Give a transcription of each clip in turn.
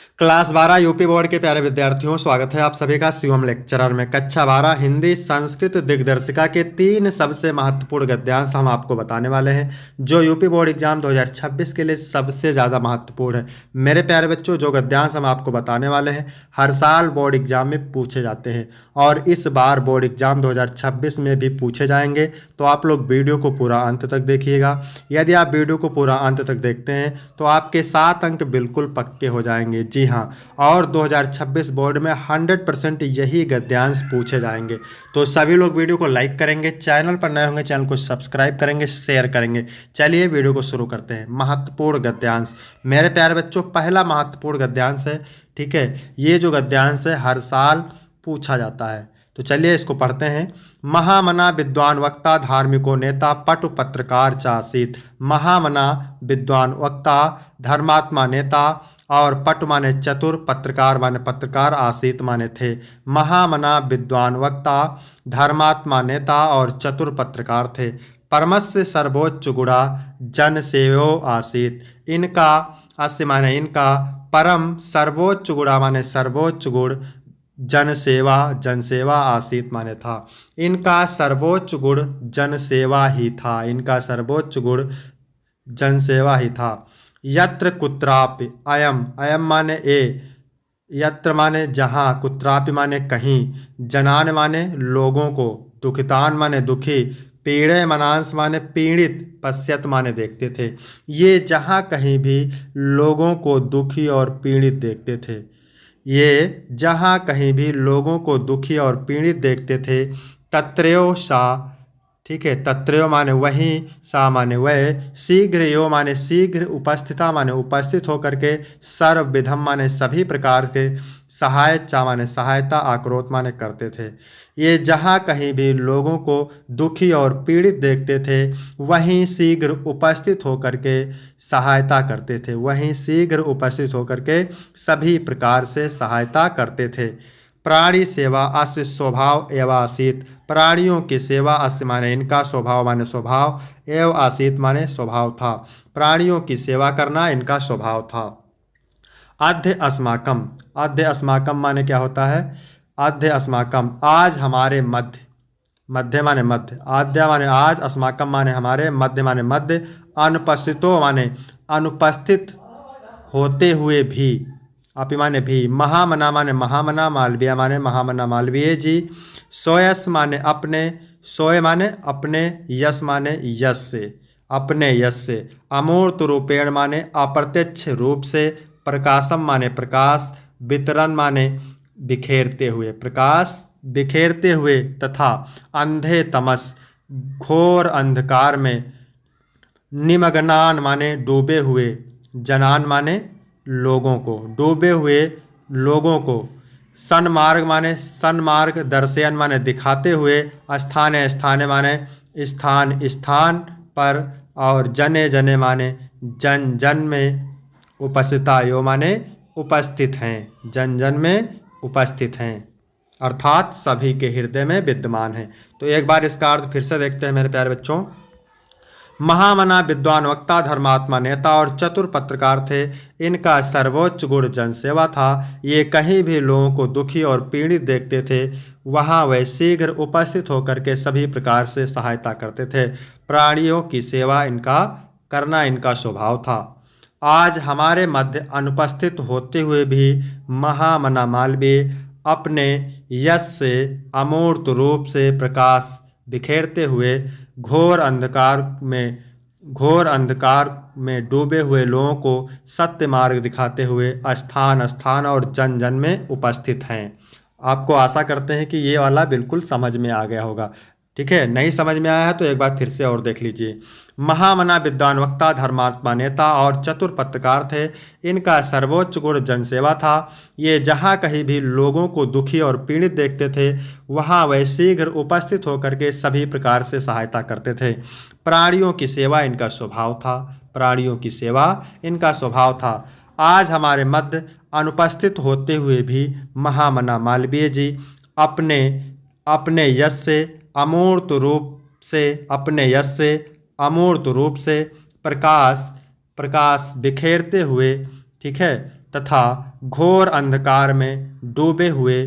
Class 12 UP board के प्यारे विद्यार्थियों, स्वागत है आप सभी का शिवम लेक्चरर में। कक्षा 12 हिंदी संस्कृत दिग्दर्शिका के 3 सबसे महत्वपूर्ण गद्यांश हम आपको बताने वाले हैं, जो यूपी बोर्ड एग्जाम 2026 के लिए सबसे ज़्यादा महत्वपूर्ण है। मेरे प्यारे बच्चों, जो गद्यांश हम आपको बताने वाले हैं हर साल बोर्ड एग्जाम में पूछे जाते हैं और इस बार बोर्ड एग्जाम 2026 में भी पूछे जाएंगे। तो आप लोग वीडियो को पूरा अंत तक देखिएगा। यदि आप वीडियो को पूरा अंत तक देखते हैं तो आपके 7 अंक बिल्कुल पक्के हो जाएंगे। जी हाँ, और 2026 बोर्ड में 100% यही गद्यांश पूछे जाएंगे। तो सभी लोग वीडियो को लाइक करेंगे, चैनल पर नए होंगे चैनल को सब्सक्राइब करेंगे, शेयर करेंगे। चलिए वीडियो को शुरू करते हैं। महत्वपूर्ण गद्यांश मेरे प्यारे बच्चों, पहला महत्वपूर्ण गद्यांश है, ठीक है। ये जो गद्यांश है हर साल पूछा जाता है, तो चलिए इसको पढ़ते हैं। महामना विद्वान वक्ता धार्मिको नेता पटु पत्रकार चासीत। महामना विद्वान वक्ता धर्मात्मा नेता और पटु माने चतुर, पत्रकार माने पत्रकार, आसीत माने थे। महामना विद्वान वक्ता धर्मात्मा नेता और चतुर पत्रकार थे। परमस्य सर्वोच्च गुणा जन सेवो आसीत। इनका अस्य माने इनका, परम सर्वोच्च गुणा माने सर्वोच्च गुण, जनसेवा आसीत माने था। इनका सर्वोच्च गुण जनसेवा ही था। इनका सर्वोच्च गुण जनसेवा ही था। यत्र कुत्रापि, अयम अयम माने ए, यत्र माने जहाँ, कुत्रापि माने कहीं, जनान माने लोगों को, दुखितान माने दुखी, पीड़े मनांस माने पीड़ित, पश्यत माने देखते थे। ये जहाँ कहीं भी लोगों को दुखी और पीड़ित देखते थे। ये जहाँ कहीं भी लोगों को दुखी और पीड़ित देखते थे। तत्रयो सा, ठीक है, तत्रयो माने वहीं, सा माने वह, शीघ्र यो माने शीघ्र, उपस्थिता माने उपस्थित होकर के, सर्वविधम माने सभी प्रकार के, सहायता माने सहायता, आक्रोध माने करते थे। ये जहाँ कहीं भी लोगों को दुखी और पीड़ित देखते थे वहीं शीघ्र उपस्थित होकर के सहायता करते थे। वहीं शीघ्र उपस्थित होकर के सभी प्रकार से सहायता करते थे। प्राणी सेवा अस्य स्वभाव एवं आसीत। प्राणियों की सेवा अस्य माने इनका, स्वभाव माने स्वभाव, एवं आसीत माने स्वभाव था। प्राणियों की सेवा करना इनका स्वभाव था। अध्य अस्माकम, अध्य अस्माकम माने क्या होता है? अध्य अस्माकम, आज हमारे मध्य, मध्य माने मध्य, आद्य माने आज, अस्माकम माने हमारे, मध्य माने मध्य, अनुपस्थितो माने अनुपस्थित होते हुए भी, अपि माने भी, महामना माने महामना, मालवीय माने महामना मालवीय जी, सोयस माने अपने, सोय माने अपने, यश माने यश से, अपने यश से, अमूर्त रूपेण माने अप्रत्यक्ष रूप से, प्रकाशम माने प्रकाश, वितरण माने बिखेरते हुए, प्रकाश बिखेरते हुए, तथा अंधे तमस घोर अंधकार में, निमग्नान माने डूबे हुए, जनान माने लोगों को, डूबे हुए लोगों को, सन्मार्ग माने सन्मार्ग, दर्शयन माने दिखाते हुए, स्थाने स्थाने माने स्थान स्थान पर, और जने जने माने जन जन में, उपस्थिता यो माने उपस्थित हैं, जन जन में उपस्थित हैं, अर्थात सभी के हृदय में विद्यमान हैं। तो एक बार इसका अर्थ फिर से देखते हैं मेरे प्यारे बच्चों। महामना विद्वान वक्ता धर्मात्मा नेता और चतुर पत्रकार थे। इनका सर्वोच्च गुण जनसेवा था। ये कहीं भी लोगों को दुखी और पीड़ित देखते थे वहाँ वे शीघ्र उपस्थित होकर के सभी प्रकार से सहायता करते थे। प्राणियों की सेवा इनका करना इनका स्वभाव था। आज हमारे मध्य अनुपस्थित होते हुए भी महामना मालवीय अपने यश से अमूर्त रूप से प्रकाश बिखेरते हुए घोर अंधकार में डूबे हुए लोगों को सत्य मार्ग दिखाते हुए स्थान स्थान और जन जन में उपस्थित हैं। आपको आशा करते हैं कि ये वाला बिल्कुल समझ में आ गया होगा। ठीक है, नहीं समझ में आया है तो एक बार फिर से और देख लीजिए। महामना विद्वान वक्ता धर्मात्मा नेता और चतुर पत्रकार थे। इनका सर्वोच्च गुण जनसेवा था। ये जहाँ कहीं भी लोगों को दुखी और पीड़ित देखते थे वहाँ वे शीघ्र उपस्थित होकर के सभी प्रकार से सहायता करते थे। प्राणियों की सेवा इनका स्वभाव था। प्राणियों की सेवा इनका स्वभाव था। आज हमारे मध्य अनुपस्थित होते हुए भी महामना मालवीय जी अपने अपने यश से अमूर्त रूप से, अपने यश से अमूर्त रूप से प्रकाश बिखेरते हुए, ठीक है, तथा घोर अंधकार में डूबे हुए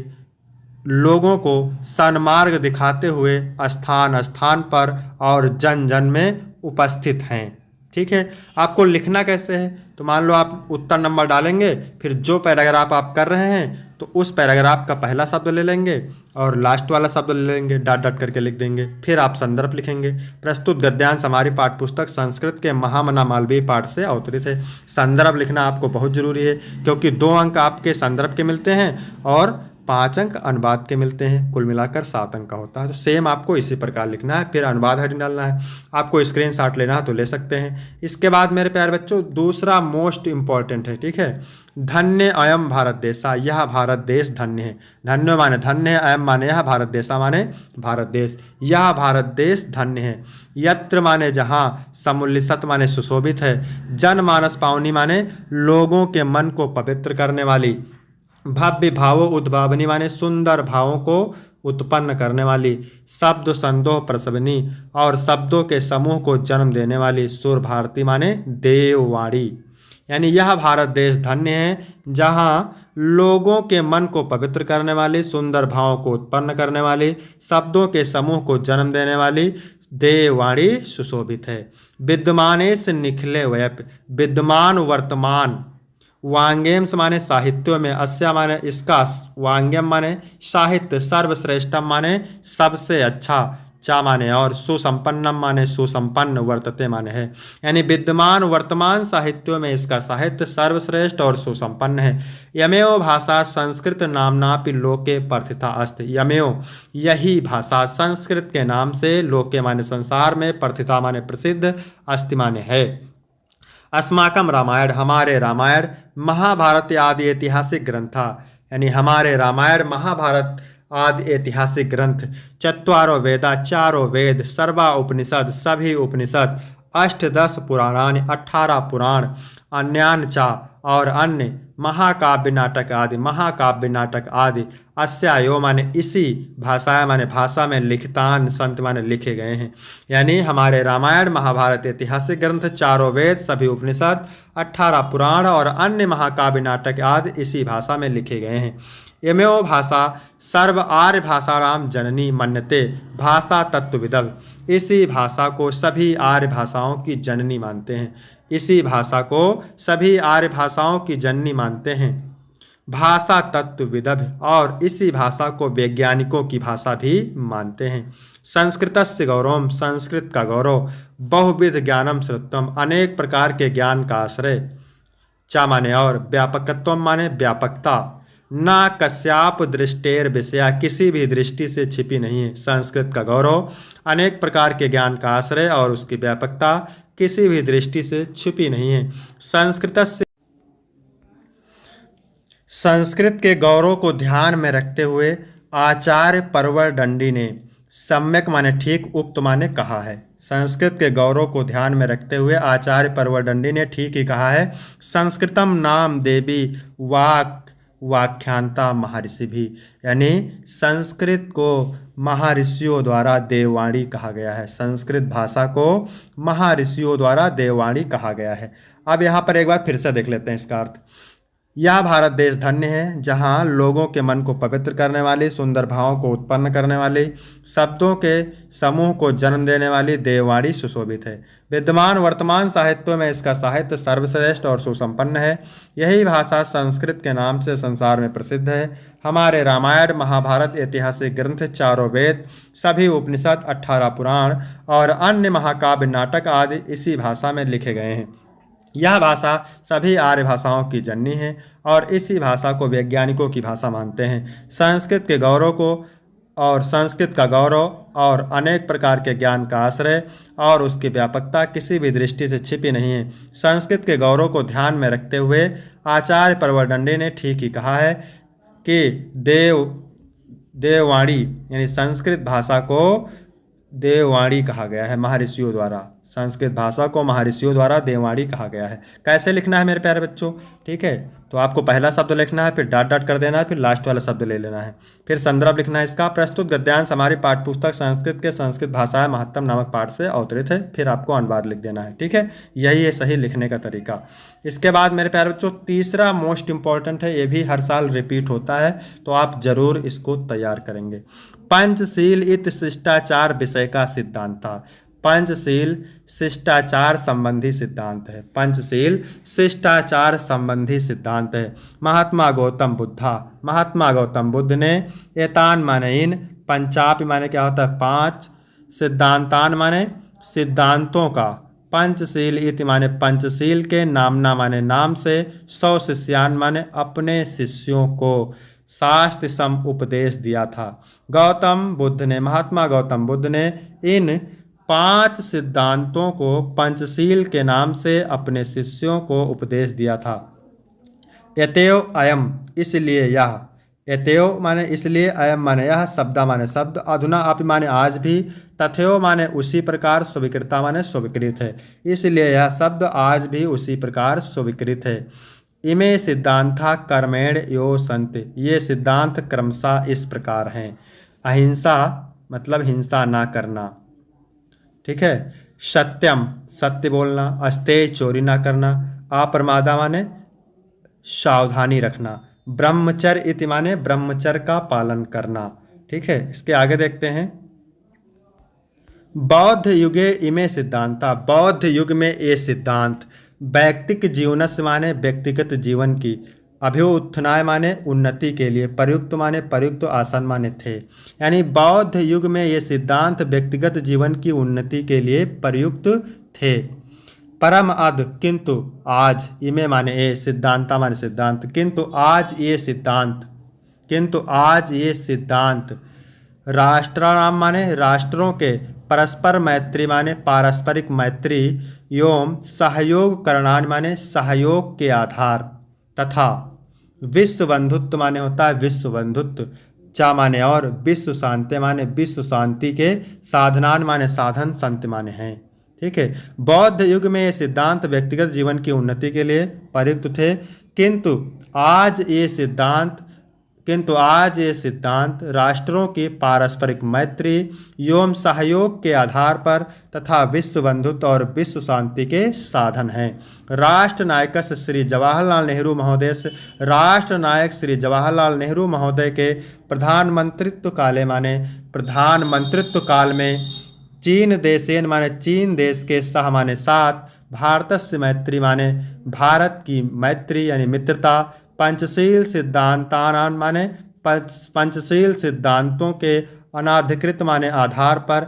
लोगों को सन्मार्ग दिखाते हुए स्थान स्थान पर और जन जन में उपस्थित हैं। ठीक है, आपको लिखना कैसे है, तो मान लो आप उत्तर नंबर डालेंगे, फिर जो पैराग्राफ आप कर रहे हैं तो उस पैराग्राफ का पहला शब्द ले लेंगे और लास्ट वाला शब्द ले लेंगे, डॉट डॉट करके लिख देंगे। फिर आप संदर्भ लिखेंगे। प्रस्तुत गद्यांश हमारी पाठ्यपुस्तक संस्कृत के महामना मालवीय पाठ से अवतरित है। संदर्भ लिखना आपको बहुत जरूरी है, क्योंकि 2 अंक आपके संदर्भ के मिलते हैं और 5 अंक अनुवाद के मिलते हैं। कुल मिलाकर 7 अंक का होता है। तो सेम आपको इसी प्रकार लिखना है, फिर अनुवाद हेडिंग डालना है। आपको स्क्रीनशॉट लेना है तो ले सकते हैं। इसके बाद मेरे प्यारे बच्चों दूसरा मोस्ट इंपॉर्टेंट है। ठीक है, धन्य अयम भारत देशा, यह भारत देश धन्य है। धन्य माने धन्य है, अयम माने यह, भारत देशा माने भारत देश, यह भारत देश धन्य है। यत्र माने जहाँ, समुल्लिसत माने सुशोभित है, जनमानस पावनी माने लोगों के मन को पवित्र करने वाली, भव्य भावो उद्भावनी माने सुंदर भावों को उत्पन्न करने वाली, शब्द संदोह प्रसवनी और शब्दों के समूह को जन्म देने वाली, सुर भारती माने देववाणी। यानी यह भारत देश धन्य है जहाँ लोगों के मन को पवित्र करने वाली, सुंदर भावों को उत्पन्न करने वाली, शब्दों के समूह को जन्म देने वाली देववाणी सुशोभित है। विद्यमानेश निखिले वयप, विद्यमान वर्तमान, वांग्यम माने साहित्यों में, अस्य माने इसका, वांग्यम माने साहित्य, सर्वश्रेष्ठम माने सबसे अच्छा, चा माने और, सुसंपन्नम माने सुसंपन्न, वर्तते माने है। यानी विद्यमान वर्तमान साहित्यों में इसका साहित्य सर्वश्रेष्ठ और सुसंपन्न है। यमेव भाषा संस्कृत नामनापि लोके प्रथिता अस्ति, यमेव यही भाषा संस्कृत के नाम से लोके माने संसार में, प्रथिता माने प्रसिद्ध, अस्ति माने है। अस्माकम रामायण हमारे रामायण, महाभारत आदि ऐतिहासिक ग्रंथा, यानी हमारे रामायण महाभारत आदि ऐतिहासिक ग्रंथ, चत्वारो वेदा चारों वेद, सर्वा उपनिषद सभी उपनिषद, अष्टदश पुराणानि 18 पुराण, अन्यान चा और अन्य, महाकाव्य नाटक आदि, महाकाव्य नाटक आदि, अस्यायो माने इसी, भाषा माने भाषा में, लिखितान संत माने लिखे गए हैं। यानी हमारे रामायण महाभारत ऐतिहासिक ग्रंथ, चारों वेद सभी उपनिषद, 18 पुराण और अन्य महाकाव्य नाटक आदि इसी भाषा में लिखे गए हैं। यमेव भाषा सर्व आर्य भाषाराम जननी मन्यते, भाषा तत्वविदव, इसी भाषा को सभी आर्य भाषाओं की जननी मानते हैं। इसी भाषा को सभी आर्य भाषाओं की जननी मानते हैं। भाषा तत्वविदव, और इसी भाषा को वैज्ञानिकों की भाषा भी मानते हैं। संस्कृतस्य गौरवम, संस्कृत का गौरव, बहुविध ज्ञानम श्रुतम, अनेक प्रकार के ज्ञान का आश्रय, चा माने और, व्यापकत्व माने व्यापकता, ना कश्याप दृष्टेर विषया, किसी भी दृष्टि से छिपी नहीं है। संस्कृत का गौरव, अनेक प्रकार के ज्ञान का आश्रय और उसकी व्यापकता किसी भी दृष्टि से छिपी नहीं है। संस्कृत के गौरव को ध्यान में रखते हुए आचार्य परवर दंडी ने, सम्यक माने ठीक, उक्त माने कहा है। संस्कृत के गौरव को ध्यान में रखते हुए आचार्य परवर दंडी ने ठीक ही कहा है। संस्कृतम नाम देवी वाक्यांता महर्षि भी, यानी संस्कृत को महर्षियों द्वारा देववाणी कहा गया है। संस्कृत भाषा को महर्षियों द्वारा देववाणी कहा गया है। अब यहाँ पर एक बार फिर से देख लेते हैं इसका अर्थ। यह भारत देश धन्य है जहाँ लोगों के मन को पवित्र करने वाली, सुंदर भावों को उत्पन्न करने वाली, शब्दों के समूह को जन्म देने वाली देववाणी सुशोभित है। विद्यमान वर्तमान साहित्यों में इसका साहित्य सर्वश्रेष्ठ और सुसंपन्न है। यही भाषा संस्कृत के नाम से संसार में प्रसिद्ध है। हमारे रामायण महाभारत ऐतिहासिक ग्रंथ, चारों वेद सभी उपनिषद, 18 पुराण और अन्य महाकाव्य नाटक आदि इसी भाषा में लिखे गए हैं। यह भाषा सभी आर्य भाषाओं की जननी है और इसी भाषा को वैज्ञानिकों की भाषा मानते हैं। संस्कृत के गौरव को और संस्कृत का गौरव और अनेक प्रकार के ज्ञान का आश्रय और उसकी व्यापकता किसी भी दृष्टि से छिपी नहीं है। संस्कृत के गौरव को ध्यान में रखते हुए आचार्य परवर दंडी ने ठीक ही कहा है कि देववाणी, यानी संस्कृत भाषा को देववाणी कहा गया है महर्षियों द्वारा। संस्कृत भाषा को महर्षियों द्वारा देववाणी कहा गया है। कैसे लिखना है मेरे प्यारे बच्चों, ठीक है, तो आपको पहला शब्द लिखना है, फिर डॉट डॉट कर देना है, फिर लास्ट वाला शब्द ले लेना है, फिर संदर्भ लिखना है इसका। प्रस्तुत गद्यांश हमारी पाठ्यपुस्तक संस्कृत के संस्कृत भाषा महत्तम नामक पाठ से अवतरित है, फिर आपको अनुवाद लिख देना है। ठीक है, यही है सही लिखने का तरीका। इसके बाद मेरे प्यारे बच्चों तीसरा मोस्ट इंपॉर्टेंट है, ये भी हर साल रिपीट होता है, तो आप जरूर इसको तैयार करेंगे। पंचशील इत शिष्टाचार विषय का सिद्धांत था। पंचशील शिष्टाचार संबंधी सिद्धांत है। पंचशील शिष्टाचार संबंधी सिद्धांत है। महात्मा गौतम बुद्ध ने एतान माने इन, पंचापि माने क्या होता है 5, सिद्धांतान माने सिद्धांतों का, पंचशील इति माने पंचशील के, नामना माने नाम से, 100 शिष्यान माने अपने शिष्यों को शास्त्र सम उपदेश दिया था। महात्मा गौतम बुद्ध ने इन 5 सिद्धांतों को पंचशील के नाम से अपने शिष्यों को उपदेश दिया था। यतेव अयम, इसलिए यह, यतेव माने इसलिए, अयम माने यह, शब्दा माने शब्द, अधुना अपि माने आज भी, तथैव माने उसी प्रकार, स्वीकृता माने स्वीकृत है। इसलिए यह शब्द आज भी उसी प्रकार स्वीकृत है। इमे सिद्धांता कर्मेण यो संत, ये सिद्धांत क्रमशः इस प्रकार हैं। अहिंसा मतलब हिंसा ना करना, ठीक है। सत्यम सत्य बोलना, अस्तेय चोरी ना करना, अप्रमादा माने सावधानी रखना, ब्रह्मचर्य इति माने ब्रह्मचर्य का पालन करना। ठीक है, इसके आगे देखते हैं। बौद्ध युगे इमे सिद्धांता, बौद्ध युग में ये सिद्धांत, व्यक्तिक जीवनस्य माने व्यक्तिगत जीवन की, अभ्युत्थानाय माने उन्नति के लिए, प्रयुक्त माने प्रयुक्त, आसन माने थे। यानी बौद्ध युग में ये सिद्धांत व्यक्तिगत जीवन की उन्नति के लिए प्रयुक्त थे। परम अद, किंतु आज, इमे माने ये, सिद्धांता माने सिद्धांत, किंतु आज ये सिद्धांत राष्ट्राणाम माने राष्ट्रों के, परस्पर मैत्री माने पारस्परिक मैत्री, एवं सहयोग करणान माने सहयोग के आधार, तथा विश्व बंधुत्व माने होता है विश्व बंधुत्व, चा माने और, विश्व शांति माने विश्व शांति के, साधनान माने साधन, संत माने हैं। ठीक है, बौद्ध युग में ये सिद्धांत व्यक्तिगत जीवन की उन्नति के लिए प्रयुक्त थे, किंतु आज ये सिद्धांत राष्ट्रों की पारस्परिक मैत्री एवं सहयोग के आधार पर तथा विश्व बंधुत्व और विश्व शांति के साधन हैं। राष्ट्र नायक श्री जवाहरलाल नेहरू महोदय के प्रधानमंत्रित्व काल में चीन देशेन माने चीन देश के, सह माने साथ, भारत से मैत्री माने भारत की मैत्री यानी मित्रता, पंचशील सिद्धांतान माने पंचशील सिद्धांतों के अनाधिकृत माने आधार पर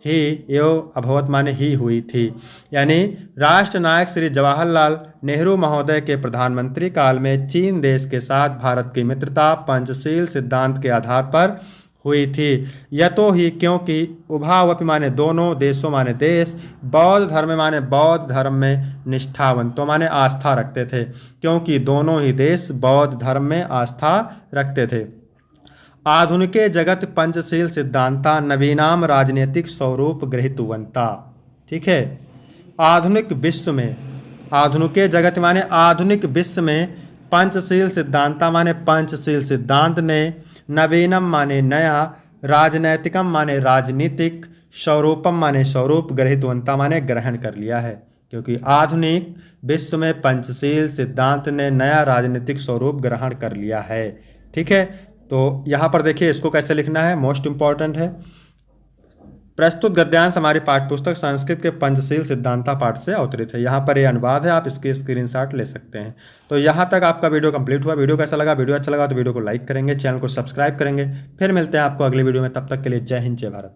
ही एवं अभवत माने ही हुई थी। यानी राष्ट्र नायक श्री जवाहरलाल नेहरू महोदय के प्रधानमंत्री काल में चीन देश के साथ भारत की मित्रता पंचशील सिद्धांत के आधार पर हुई थी। यतो ही क्योंकि उभावपि माने दोनों, देशों माने देश, बौद्ध धर्म माने बौद्ध धर्म में निष्ठावंतों माने आस्था रखते थे, क्योंकि दोनों ही देश बौद्ध धर्म में आस्था रखते थे। आधुनिके जगत पंचशील सिद्धांता नवीनाम राजनीतिक स्वरूप गृहीतवंता। ठीक है, आधुनिक जगत माने आधुनिक विश्व में पंचशील सिद्धांता माने पंचशील सिद्धांत ने नवीनम माने नया, राजनैतिकम माने राजनीतिक, स्वरूपम माने स्वरूप, ग्रहितवंता माने ग्रहण कर लिया है। क्योंकि आधुनिक विश्व में पंचशील सिद्धांत ने नया राजनीतिक स्वरूप ग्रहण कर लिया है। ठीक है, तो यहाँ पर देखिए इसको कैसे लिखना है, मोस्ट इंपॉर्टेंट है। प्रस्तुत गद्यांश हमारी पाठ्यपुस्तक संस्कृत के पंचशील सिद्धांता पाठ से अवतरित है। यहाँ पर ये अनुवाद है, आप इसके स्क्रीनशॉट ले सकते हैं। तो यहाँ तक आपका वीडियो कंप्लीट हुआ। वीडियो कैसा लगा? वीडियो अच्छा लगा तो वीडियो को लाइक करेंगे, चैनल को सब्सक्राइब करेंगे। फिर मिलते हैं आपको अगली वीडियो में, तब तक के लिए जय हिंद जय भारत।